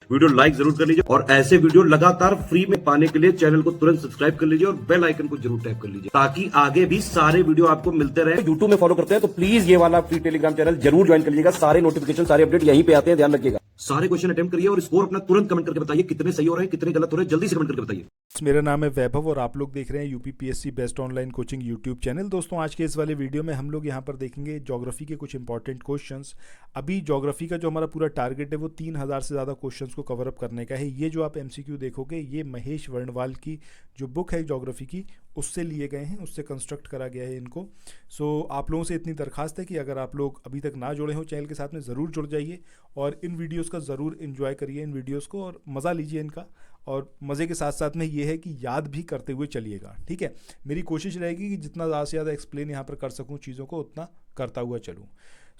Video like जरूर कर लीजिए और ऐसे वीडियो लगातार फ्री में पाने के लिए चैनल को तुरंत सब्सक्राइब कर लीजिए और बेल आइकन को जरूर टैप कर लीजिए ताकि आगे भी सारे वीडियो आपको मिलते रहे। यूट्यूब में फॉलो करते हैं तो प्लीज ये वाला फ्री टेलीग्राम चैनल जरूर ज्वाइन कर लीजिएगा। सारे नोटिफिकेशन सारे अपडेट यहीं पे आते हैं, ध्यान रखिएगा। सारे क्वेश्चन अटेम्प्ट करिए और स्कोर अपना तुरंत कमेंट करके बताइए कितने सही हो रहे हैं कितने गलत हो रहे हैं, जल्दी से कमेंट करके बताइए। मेरा नाम है वैभव और आप लोग देख रहे हैं UPPSC best online coaching YouTube channel. दोस्तों आज के इस वाले वीडियो में हम लोग यहाँ पर देखेंगे ज्योग्राफी के कुछ इंपॉर्टेंट क्वेश्चंस। अभी ज्योग्राफी का जो हमारा पूरा टारगेट है वो 3000 से ज़्यादा क्वेश्चंस को कवर अप करने का है। ये जो आप एमसीक्यू देखोगे ये महेश वर्णवाल की जो बुक है ज्योग्राफी की उससे लिए गए हैं, उससे कंस्ट्रक्ट करा गया है इनको। सो आप लोगों से इतनी दरखास्त है कि अगर आप लोग अभी तक ना जुड़े हो चैनल के साथ में ज़रूर जुड़ जाइए और इन वीडियोज़ का ज़रूर इन्जॉय करिए, इन वीडियोज़ को, और मज़ा लीजिए इनका। और मज़े के साथ साथ में ये है कि याद भी करते हुए चलिएगा, ठीक है। मेरी कोशिश रहेगी कि जितना ज़्यादा से ज़्यादा एक्सप्लेन यहाँ पर कर सकूँ चीज़ों को उतना करता हुआ चलूँ।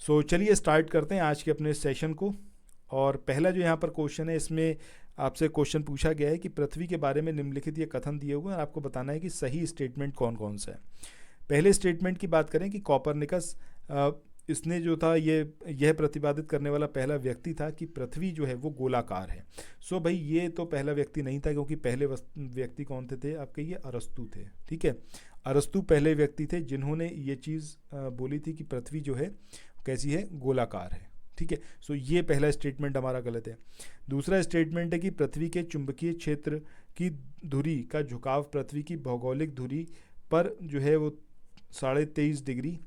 सो चलिए स्टार्ट करते हैं आज के अपने सेशन को। और पहला जो यहाँ पर क्वेश्चन है इसमें आपसे क्वेश्चन पूछा गया है कि पृथ्वी के बारे में निम्नलिखित ये कथन दिए हुए हैं, आपको बताना है कि सही स्टेटमेंट कौन कौन सा है। पहले स्टेटमेंट की बात करें कि कॉपरनिकस इसने जो था यह प्रतिपादित करने वाला पहला व्यक्ति था कि पृथ्वी जो है वो गोलाकार है। सो भाई ये तो पहला व्यक्ति नहीं था, क्योंकि पहले व्यक्ति कौन थे आपके, ये अरस्तु थे, ठीक है। अरस्तु पहले व्यक्ति थे जिन्होंने ये चीज़ बोली थी कि पृथ्वी जो है कैसी है, गोलाकार है, ठीक है। सो ये पहला स्टेटमेंट हमारा गलत है। दूसरा स्टेटमेंट है कि पृथ्वी के चुंबकीय क्षेत्र की धुरी का झुकाव पृथ्वी की भौगोलिक धुरी पर जो है वो 23.5 डिग्री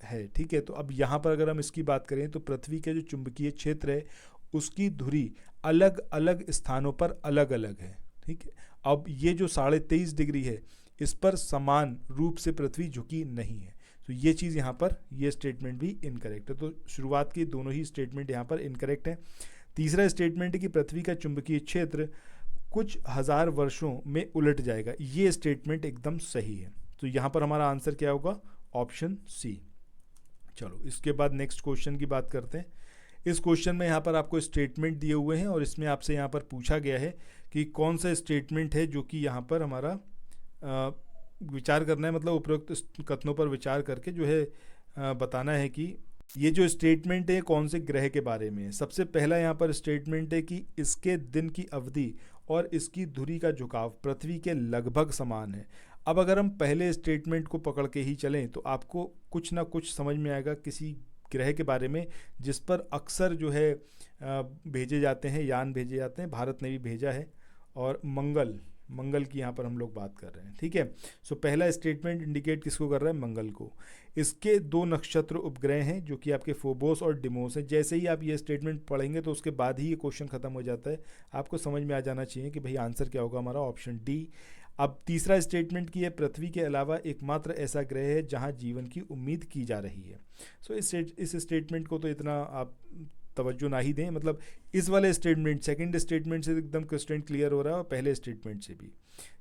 है, ठीक है। तो अब यहाँ पर अगर हम इसकी बात करें तो पृथ्वी के जो चुंबकीय क्षेत्र है उसकी धुरी अलग अलग स्थानों पर अलग अलग है, ठीक है। अब ये जो 23.5 डिग्री है इस पर समान रूप से पृथ्वी झुकी नहीं है, तो ये चीज़ यहाँ पर ये स्टेटमेंट भी इनकरेक्ट है। तो शुरुआत की दोनों ही स्टेटमेंट यहाँ पर इनकरेक्ट है। तीसरा स्टेटमेंट है कि पृथ्वी का चुंबकीय क्षेत्र कुछ हजार वर्षों में उलट जाएगा, ये स्टेटमेंट एकदम सही है। तो यहाँ पर हमारा आंसर क्या होगा, ऑप्शन सी। चलो इसके बाद नेक्स्ट क्वेश्चन की बात करते हैं। इस क्वेश्चन में यहाँ पर आपको स्टेटमेंट दिए हुए हैं और इसमें आपसे यहाँ पर पूछा गया है कि कौन सा स्टेटमेंट है जो कि यहाँ पर हमारा विचार करना है, मतलब उपरोक्त कथनों पर विचार करके जो है बताना है कि ये जो स्टेटमेंट है कौन से ग्रह के बारे में है। सबसे पहला यहाँ पर स्टेटमेंट है कि इसके दिन की अवधि और इसकी धुरी का झुकाव पृथ्वी के लगभग समान है। अब अगर हम पहले स्टेटमेंट को पकड़ के ही चलें तो आपको कुछ ना कुछ समझ में आएगा किसी ग्रह के बारे में जिस पर अक्सर जो है भेजे जाते हैं, यान भेजे जाते हैं। भारत ने भी भेजा है और मंगल की यहाँ पर हम लोग बात कर रहे हैं, ठीक है। सो पहला स्टेटमेंट इंडिकेट किसको कर रहा है, मंगल को। इसके 2 नक्षत्र उपग्रह हैं जो कि आपके फोबोस और डिमोस हैं। जैसे ही आप ये स्टेटमेंट पढ़ेंगे तो उसके बाद ही ये क्वेश्चन खत्म हो जाता है। आपको समझ में आ जाना चाहिए कि भाई आंसर क्या होगा हमारा, ऑप्शन डी। अब तीसरा स्टेटमेंट की है पृथ्वी के अलावा एकमात्र ऐसा ग्रह है जहां जीवन की उम्मीद की जा रही है। सो इस स्टेटमेंट को तो इतना आप तवज्जो ना ही दें, मतलब इस वाले स्टेटमेंट सेकंड स्टेटमेंट से एकदम क्वेश्चन क्लियर हो रहा है और पहले स्टेटमेंट से भी।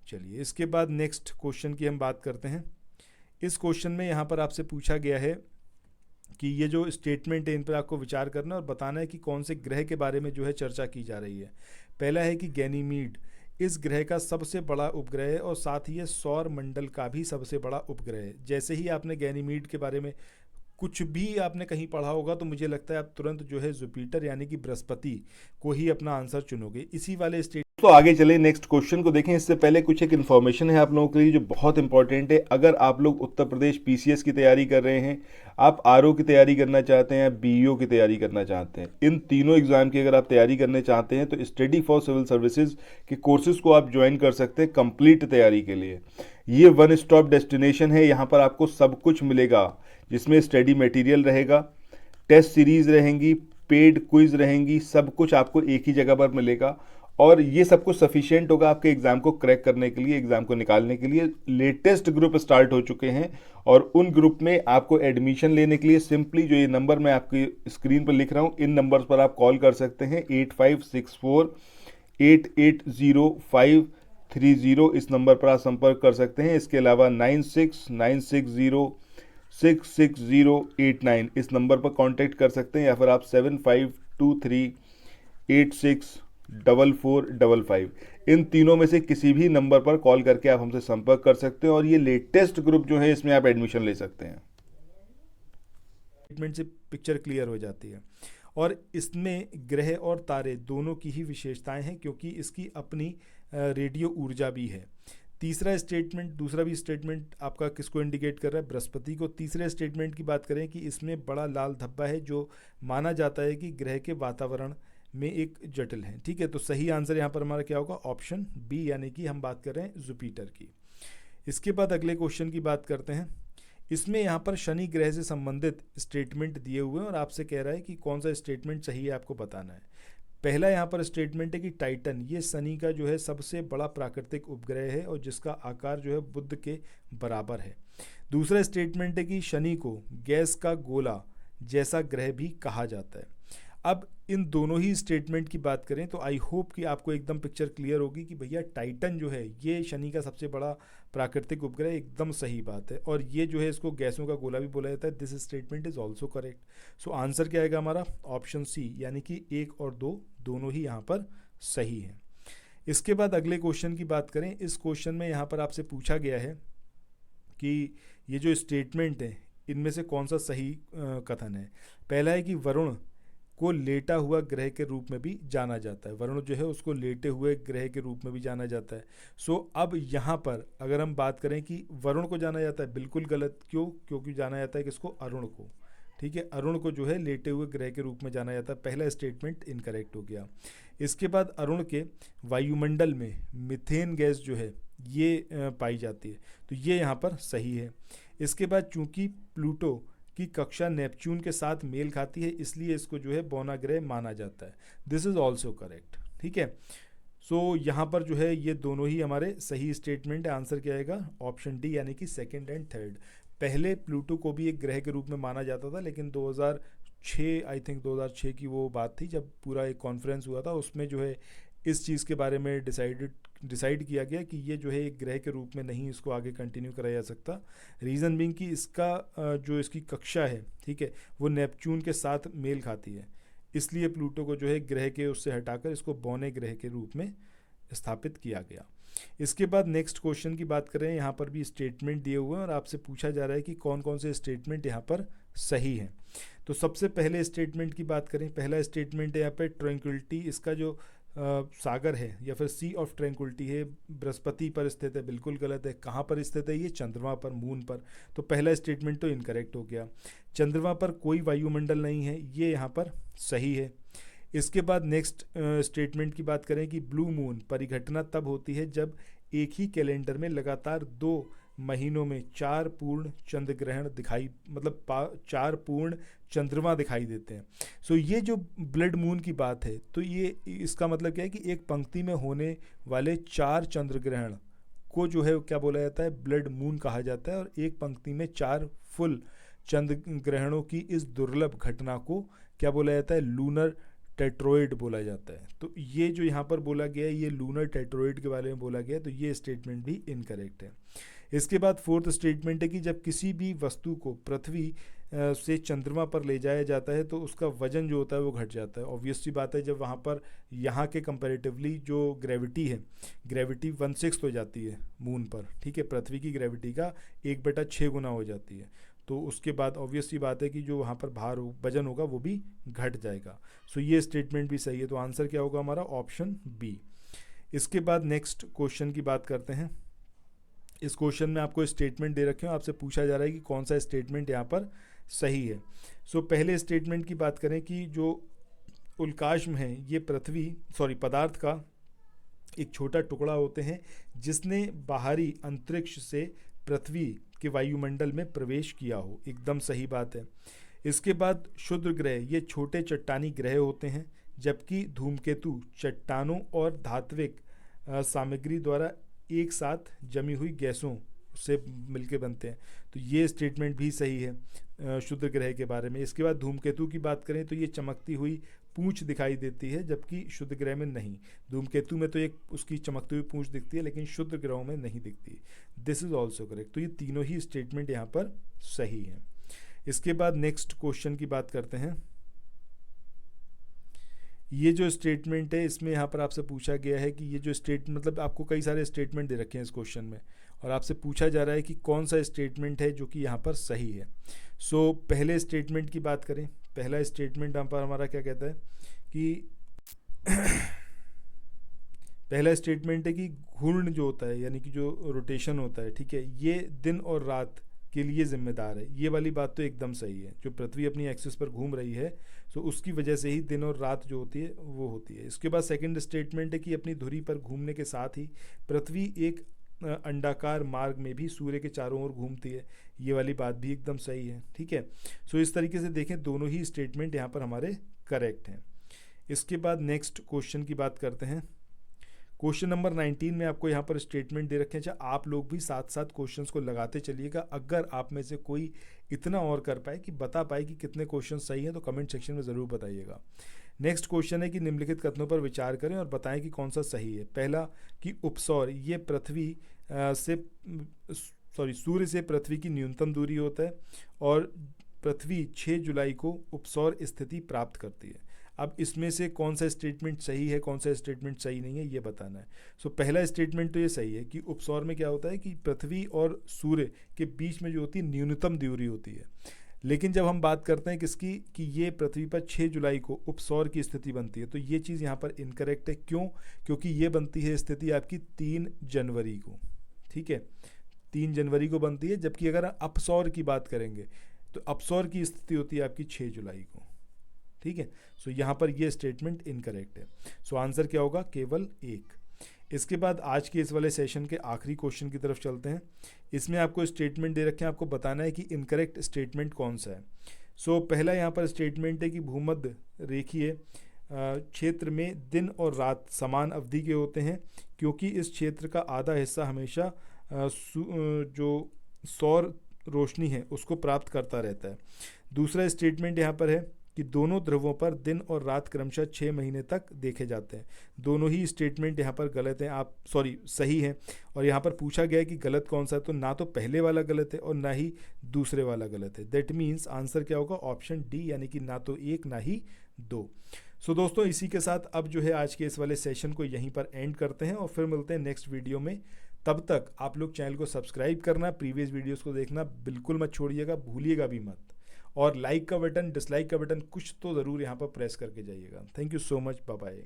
चलिए इसके बाद नेक्स्ट क्वेश्चन की हम बात करते हैं। इस क्वेश्चन में यहाँ पर आपसे पूछा गया है कि ये जो स्टेटमेंट है इन पर आपको विचार करना और बताना है कि कौन से ग्रह के बारे में जो है चर्चा की जा रही है। पहला है कि गैनीमीड इस ग्रह का सबसे बड़ा उपग्रह है और साथ ही ये सौर मंडल का भी सबसे बड़ा उपग्रह है। जैसे ही आपने गैनीमीड के बारे में कुछ भी आपने कहीं पढ़ा होगा तो मुझे लगता है आप तुरंत जो है जुपिटर यानी कि बृहस्पति को ही अपना आंसर चुनोगे, इसी वाले स्टेट। तो आगे चले नेक्स्ट क्वेश्चन को देखें। इससे पहले कुछ एक इन्फॉर्मेशन है आप लोगों के लिए जो बहुत इंपॉर्टेंट है। अगर आप लोग उत्तर प्रदेश पीसीएस की तैयारी कर रहे हैं, आप आरओ की तैयारी करना चाहते हैं, बीईओ की तैयारी करना चाहते हैं, इन तीनों एग्जाम की अगर आप तैयारी करने चाहते हैं तो स्टडी फॉर सिविल सर्विसेज के कोर्सेज को आप ज्वाइन कर सकते हैं कंप्लीट तैयारी के लिए। ये वन स्टॉप डेस्टिनेशन है, यहाँ पर आपको सब कुछ मिलेगा जिसमें स्टडी मटेरियल रहेगा, टेस्ट सीरीज रहेंगी, पेड क्विज रहेंगी, सब कुछ आपको एक ही जगह पर मिलेगा और ये सब कुछ सफिशिएंट होगा आपके एग्जाम को क्रैक करने के लिए, एग्जाम को निकालने के लिए। लेटेस्ट ग्रुप स्टार्ट हो चुके हैं और उन ग्रुप में आपको एडमिशन लेने के लिए सिंपली जो ये नंबर मैं आपकी स्क्रीन पर लिख रहा हूँ इन नंबर्स पर आप कॉल कर सकते हैं। 8564880530 इस नंबर पर आप संपर्क कर सकते हैं। इसके अलावा 9696066089 इस नंबर पर कांटेक्ट कर सकते हैं या फिर आप 7523864455 इन तीनों में से किसी भी नंबर पर कॉल करके आप हमसे संपर्क कर सकते हैं और ये लेटेस्ट ग्रुप जो है इसमें आप एडमिशन ले सकते हैं। स्टेटमेंट से पिक्चर क्लियर हो जाती है। और इसमें ग्रह और तारे दोनों की ही विशेषताएं हैं क्योंकि इसकी अपनी रेडियो ऊर्जा भी है। तीसरा स्टेटमेंट, दूसरा भी स्टेटमेंट आपका किसको इंडिकेट कर रहा है? बृहस्पति को। तीसरे स्टेटमेंट की बात करें कि इसमें बड़ा लाल धब्बा है जो माना जाता है कि ग्रह के वातावरण में एक जटिल है। ठीक है, तो सही आंसर यहाँ पर हमारा क्या होगा? ऑप्शन बी, यानी कि हम बात कर रहे हैं जुपिटर की। इसके बाद अगले क्वेश्चन की बात करते हैं। इसमें यहाँ पर शनि ग्रह से संबंधित स्टेटमेंट दिए हुए हैं और आपसे कह रहा है कि कौन सा स्टेटमेंट सही है, आपको बताना है। पहला यहाँ पर स्टेटमेंट है कि टाइटन ये शनि का जो है सबसे बड़ा प्राकृतिक उपग्रह है और जिसका आकार जो है बुध के बराबर है। दूसरा स्टेटमेंट है कि शनि को गैस का गोला जैसा ग्रह भी कहा जाता है। अब इन दोनों ही स्टेटमेंट की बात करें तो आई होप कि आपको एकदम पिक्चर क्लियर होगी कि भैया टाइटन जो है ये शनि का सबसे बड़ा प्राकृतिक उपग्रह, एकदम सही बात है। और ये जो है इसको गैसों का गोला भी बोला जाता है। This statement is also correct. So answer क्या आएगा हमारा? ऑप्शन सी, यानी कि 1 और 2 दोनों ही यहाँ पर सही हैं। इसके बाद अगले क्वेश्चन की बात करें। इस क्वेश्चन में यहाँ पर आपसे पूछा गया है कि ये जो स्टेटमेंट है इनमें से कौन सा सही कथन है। पहला है कि वरुण को लेटा हुआ ग्रह के रूप में भी जाना जाता है। वरुण जो है उसको लेटे हुए ग्रह के रूप में भी जाना जाता है। सो अब यहाँ पर अगर हम बात करें कि वरुण को जाना जाता है, बिल्कुल गलत। क्यों? क्योंकि जाना जाता है किसको? अरुण को। ठीक है, अरुण को जो है लेटे हुए ग्रह के रूप में जाना जाता है। पहला स्टेटमेंट इनकरेक्ट हो गया। इसके बाद अरुण के वायुमंडल में मीथेन गैस जो है ये पाई जाती है, तो ये यहाँ पर सही है। इसके बाद चूंकि प्लूटो की कक्षा नेपच्यून के साथ मेल खाती है इसलिए इसको जो है बौना ग्रह माना जाता है। This is also correct. ठीक है, सो यहाँ पर जो है ये दोनों ही हमारे सही स्टेटमेंट है। आंसर क्या आएगा? ऑप्शन डी, यानी कि सेकंड एंड थर्ड। पहले प्लूटो को भी एक ग्रह के रूप में माना जाता था, लेकिन 2006 आई थिंक 2006 की वो बात थी जब पूरा एक कॉन्फ्रेंस हुआ था, उसमें जो है इस चीज़ के बारे में डिसाइड किया गया कि ये जो है एक ग्रह के रूप में नहीं इसको आगे कंटिन्यू कराया जा सकता। रीज़न बीइंग कि इसका जो इसकी कक्षा है, ठीक है, वो नेपच्यून के साथ मेल खाती है, इसलिए प्लूटो को जो है ग्रह के उससे हटाकर इसको बौने ग्रह के रूप में स्थापित किया गया। इसके बाद नेक्स्ट क्वेश्चन की बात करें। यहाँ पर भी स्टेटमेंट दिए हुए हैं और आपसे पूछा जा रहा है कि कौन कौन से स्टेटमेंट यहाँ पर सही हैं। तो सबसे पहले स्टेटमेंट की बात करें। पहला स्टेटमेंट है यहाँ पे ट्रैंक्विलिटी, इसका जो सागर है या फिर सी ऑफ ट्रैंक्विलिटी है बृहस्पति पर स्थित है, बिल्कुल गलत है। कहाँ पर स्थित है? ये चंद्रमा पर, मून पर। तो पहला स्टेटमेंट तो इनकरेक्ट हो गया। चंद्रमा पर कोई वायुमंडल नहीं है, ये यहाँ पर सही है। इसके बाद नेक्स्ट स्टेटमेंट की बात करें कि ब्लू मून परिघटना तब होती है जब एक ही कैलेंडर में लगातार 2 महीनों में 4 पूर्ण चंद्र ग्रहण दिखाई, मतलब 4 पूर्ण चंद्रमा दिखाई देते हैं। सो ये जो ब्लड मून की बात है, तो ये इसका मतलब क्या है कि एक पंक्ति में होने वाले 4 चंद्र ग्रहण को जो है क्या बोला जाता है? ब्लड मून कहा जाता है। और एक पंक्ति में 4 फुल चंद्र ग्रहणों की इस दुर्लभ घटना को क्या बोला जाता है? लूनर टेट्रोइड बोला जाता है। तो ये जो यहाँ पर बोला गया है ये लूनर टेट्रोइड के बारे में बोला गया है, तो ये स्टेटमेंट भी इनकरेक्ट है। इसके बाद फोर्थ स्टेटमेंट है कि जब किसी भी वस्तु को पृथ्वी से चंद्रमा पर ले जाया जाता है तो उसका वजन जो होता है वो घट जाता है। ऑब्वियस सी बात है, जब वहाँ पर यहाँ के कंपैरेटिवली जो ग्रेविटी है, ग्रेविटी 1/6 हो जाती है मून पर, ठीक है, पृथ्वी की ग्रेविटी का 1/6 गुना हो जाती है। तो उसके बाद ऑब्वियस सी बात है कि जो वहाँ पर भार वजन होगा वो भी घट जाएगा। सो ये स्टेटमेंट भी सही है। तो आंसर क्या होगा हमारा? Option B. इसके बाद नेक्स्ट क्वेश्चन की बात करते हैं। इस क्वेश्चन में आपको स्टेटमेंट दे रखे हो, आपसे पूछा जा रहा है कि कौन सा स्टेटमेंट यहाँ पर सही है। सो पहले स्टेटमेंट की बात करें कि जो उल्काश में है ये पदार्थ का एक छोटा टुकड़ा होते हैं जिसने बाहरी अंतरिक्ष से पृथ्वी के वायुमंडल में प्रवेश किया हो। एकदम सही बात है। इसके बाद क्षुद्र ग्रह ये छोटे चट्टानी ग्रह होते हैं, जबकि धूमकेतु चट्टानों और धात्विक सामग्री द्वारा एक साथ जमी हुई गैसों से मिलके बनते हैं। तो ये स्टेटमेंट भी सही है क्षुद्र ग्रह के बारे में। इसके बाद धूमकेतु की बात करें तो ये चमकती हुई पूंछ दिखाई देती है, जबकि क्षुद्र ग्रह में नहीं। धूमकेतु में तो एक उसकी चमकती हुई पूंछ दिखती है, लेकिन क्षुद्र ग्रहों में नहीं दिखती। This is also correct. तो ये तीनों ही स्टेटमेंट यहाँ पर सही है। इसके बाद नेक्स्ट क्वेश्चन की बात करते हैं। ये जो स्टेटमेंट है इसमें यहाँ पर आपसे पूछा गया है कि ये जो मतलब आपको कई सारे स्टेटमेंट दे रखे हैं इस क्वेश्चन में, और आपसे पूछा जा रहा है कि कौन सा स्टेटमेंट है जो कि यहाँ पर सही है। सो पहले स्टेटमेंट की बात करें। पहला स्टेटमेंट यहाँ पर हमारा क्या कहता है कि पहला स्टेटमेंट है कि घूर्ण जो होता है यानी कि जो रोटेशन होता है, ठीक है, ये दिन और रात के लिए जिम्मेदार है। ये वाली बात तो एकदम सही है। जो पृथ्वी अपनी एक्सिस पर घूम रही है तो उसकी वजह से ही दिन और रात जो होती है वो होती है। इसके बाद सेकंड स्टेटमेंट है कि अपनी धुरी पर घूमने के साथ ही पृथ्वी एक अंडाकार मार्ग में भी सूर्य के चारों ओर घूमती है। ये वाली बात भी एकदम सही है, ठीक है। सो इस तरीके से देखें दोनों ही स्टेटमेंट यहाँ पर हमारे करेक्ट हैं। इसके बाद नेक्स्ट क्वेश्चन की बात करते हैं। क्वेश्चन नंबर 19 में आपको यहाँ पर स्टेटमेंट दे रखे हैं। अच्छा, आप लोग भी साथ साथ क्वेश्चंस को लगाते चलिएगा। अगर आप में से कोई इतना और कर पाए कि बता पाए कि कितने क्वेश्चन सही हैं तो कमेंट सेक्शन में ज़रूर बताइएगा। नेक्स्ट क्वेश्चन है कि निम्नलिखित कथनों पर विचार करें और बताएं कि कौन सा सही है। पहला कि उपसौर ये सूर्य से पृथ्वी की न्यूनतम दूरी होता है और पृथ्वी 6 जुलाई को उपसौर स्थिति प्राप्त करती है। अब इसमें से कौन सा स्टेटमेंट सही है, कौन सा स्टेटमेंट सही नहीं है, ये बताना है। सो पहला स्टेटमेंट तो ये सही है कि उपसौर में क्या होता है कि पृथ्वी और सूर्य के बीच में जो होती है न्यूनतम दूरी होती है। लेकिन जब हम बात करते हैं किसकी कि ये पृथ्वी पर 6 जुलाई को उपसौर की स्थिति बनती है तो ये चीज़ यहाँ पर इनकरेक्ट है। क्यों? क्योंकि ये बनती है स्थिति आपकी 3 जनवरी को, ठीक है, 3 जनवरी को बनती है। जबकि अगर अपसौर की बात करेंगे तो अपसौर की स्थिति होती है आपकी 6 जुलाई को, ठीक है। सो यहाँ पर ये स्टेटमेंट इनकरेक्ट है। सो आंसर क्या होगा? केवल 1। इसके बाद आज के इस वाले सेशन के आखिरी क्वेश्चन की तरफ चलते हैं। इसमें आपको स्टेटमेंट दे रखे हैं, आपको बताना है कि इनकरेक्ट स्टेटमेंट कौन सा है। सो पहला यहाँ पर स्टेटमेंट है कि भूमध्य रेखीय क्षेत्र में दिन और रात समान अवधि के होते हैं क्योंकि इस क्षेत्र का आधा हिस्सा हमेशा जो सौर रोशनी है उसको प्राप्त करता रहता है। दूसरा स्टेटमेंट यहाँ पर है कि दोनों ध्रुवों पर दिन और रात क्रमशः 6 महीने तक देखे जाते हैं। दोनों ही स्टेटमेंट यहाँ पर गलत हैं, सही हैं। और यहाँ पर पूछा गया है कि गलत कौन सा है, तो ना तो पहले वाला गलत है और ना ही दूसरे वाला गलत है। दैट मीन्स आंसर क्या होगा? ऑप्शन डी, यानी कि ना तो 1 ना ही 2। सो दोस्तों इसी के साथ अब जो है आज के इस वाले सेशन को यहीं पर एंड करते हैं और फिर मिलते हैं नेक्स्ट वीडियो में। तब तक आप लोग चैनल को सब्सक्राइब करना, प्रीवियस वीडियोज़ को देखना बिल्कुल मत छोड़िएगा, भूलिएगा भी मत। और लाइक का बटन, डिसलाइक का बटन कुछ तो ज़रूर यहाँ पर प्रेस करके जाइएगा। Thank you so much, bye bye.